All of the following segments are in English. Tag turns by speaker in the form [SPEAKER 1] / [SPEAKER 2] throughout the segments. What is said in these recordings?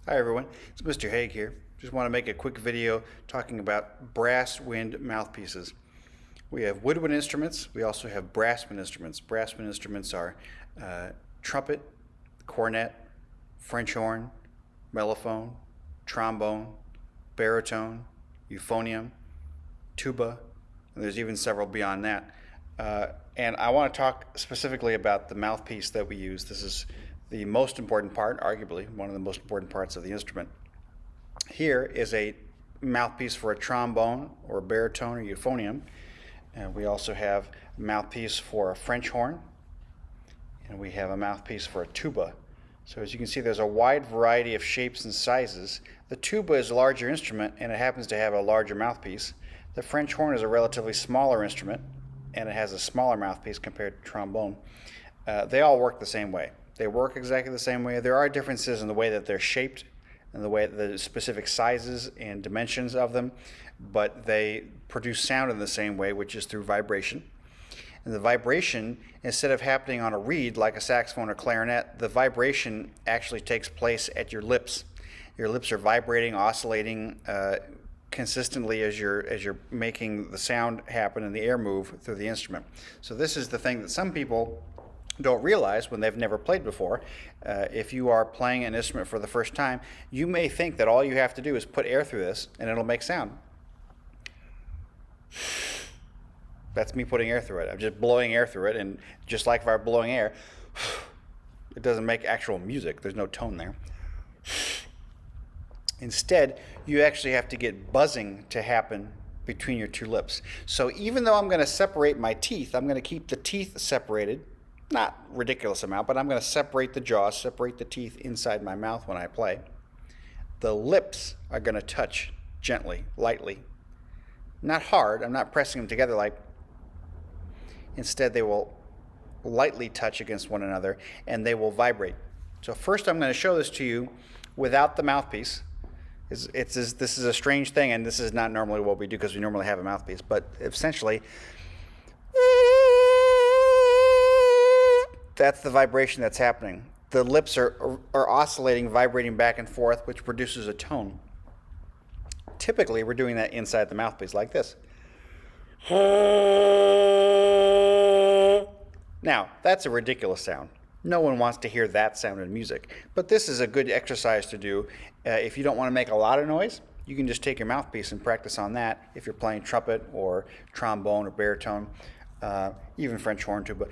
[SPEAKER 1] Hi everyone, it's Mr. Hague here. Just want to make a quick video talking about brass wind mouthpieces. We have woodwind instruments, we also have brass wind instruments. Brass wind instruments are trumpet, cornet, French horn, mellophone, trombone, baritone, euphonium, tuba, and there's even several beyond that. And I want to talk specifically about the mouthpiece that we use. This is the most important part, arguably one of the most important parts of the instrument. Here is a mouthpiece for a trombone or a baritone or euphonium. And we also have a mouthpiece for a French horn, and we have a mouthpiece for a tuba. So as you can see, there's a wide variety of shapes and sizes. The tuba is a larger instrument and it happens to have a larger mouthpiece. The French horn is a relatively smaller instrument and it has a smaller mouthpiece compared to trombone. They all work the same way. They work exactly the same way. There are differences in the way that they're shaped and the way the specific sizes and dimensions of them, but they produce sound in the same way, which is through vibration. And the vibration, instead of happening on a reed like a saxophone or clarinet, the vibration actually takes place at your lips. Your lips are vibrating, oscillating consistently as you're making the sound happen and the air move through the instrument. So this is the thing that some people don't realize when they've never played before. If you are playing an instrument for the first time, you may think that all you have to do is put air through this and it'll make sound. That's me putting air through it. I'm just blowing air through it, and just like if I were blowing air, it doesn't make actual music. There's no tone there. Instead, you actually have to get buzzing to happen between your two lips. So even though I'm going to separate my teeth, I'm going to keep the teeth separated. Not ridiculous amount, but I'm going to separate the jaws, separate the teeth inside my mouth when I play. The lips are going to touch gently, lightly. Not hard, I'm not pressing them together like. Instead, they will lightly touch against one another and they will vibrate. So first I'm going to show this to you without the mouthpiece. This is a strange thing, and this is not normally what we do because we normally have a mouthpiece, but essentially that's the vibration that's happening. The lips are oscillating, vibrating back and forth, which produces a tone. Typically, we're doing that inside the mouthpiece like this. Now, that's a ridiculous sound. No one wants to hear that sound in music. But this is a good exercise to do. If you don't want to make a lot of noise, you can just take your mouthpiece and practice on that if you're playing trumpet or trombone or baritone, even French horn too. But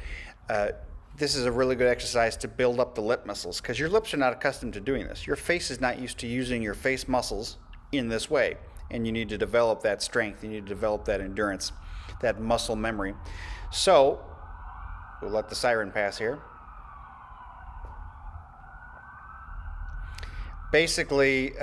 [SPEAKER 1] this is a really good exercise to build up the lip muscles because your lips are not accustomed to doing this. Your face is not used to using your face muscles in this way, and you need to develop that strength. You need to develop that endurance, that muscle memory. So we'll let the siren pass here. Basically,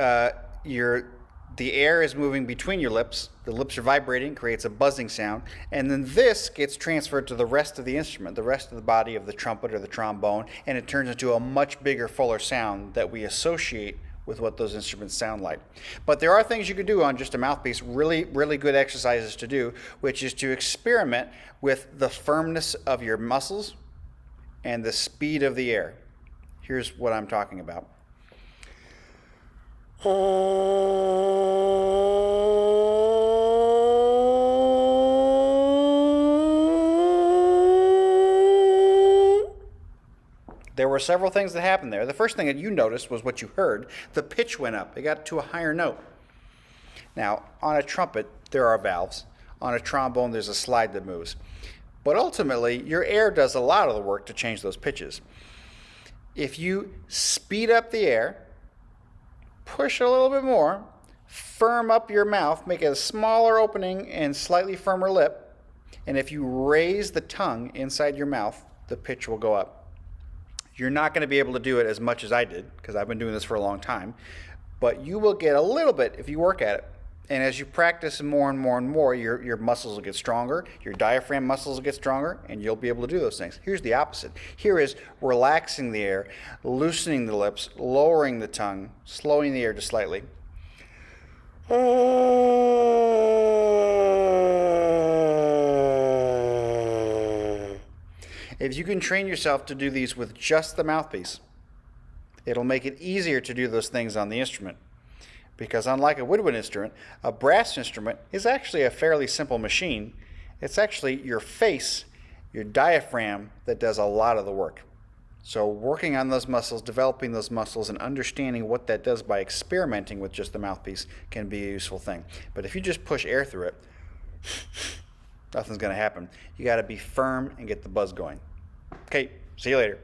[SPEAKER 1] the air is moving between your lips, the lips are vibrating, creates a buzzing sound, and then this gets transferred to the rest of the instrument, the rest of the body of the trumpet or the trombone, and it turns into a much bigger, fuller sound that we associate with what those instruments sound like. But there are things you could do on just a mouthpiece, really, really good exercises to do, which is to experiment with the firmness of your muscles and the speed of the air. Here's what I'm talking about. There were several things that happened there. The first thing that you noticed was what you heard. The pitch went up. It got to a higher note. Now, on a trumpet, there are valves. On a trombone, there's a slide that moves. But ultimately, your air does a lot of the work to change those pitches. If you speed up the air, push a little bit more, firm up your mouth, make a smaller opening and slightly firmer lip, and if you raise the tongue inside your mouth, the pitch will go up. You're not going to be able to do it as much as I did, because I've been doing this for a long time, but you will get a little bit if you work at it. And as you practice more and more and more, your muscles will get stronger, your diaphragm muscles will get stronger, and you'll be able to do those things. Here's the opposite. Here is relaxing the air, loosening the lips, lowering the tongue, slowing the air just slightly. If you can train yourself to do these with just the mouthpiece, It'll make it easier to do those things on the instrument. Because unlike a woodwind instrument, a brass instrument is actually a fairly simple machine. It's actually your face, your diaphragm, that does a lot of the work. So working on those muscles, developing those muscles, and understanding what that does by experimenting with just the mouthpiece can be a useful thing. But if you just push air through it, nothing's going to happen. You got to be firm and get the buzz going. Okay, see you later.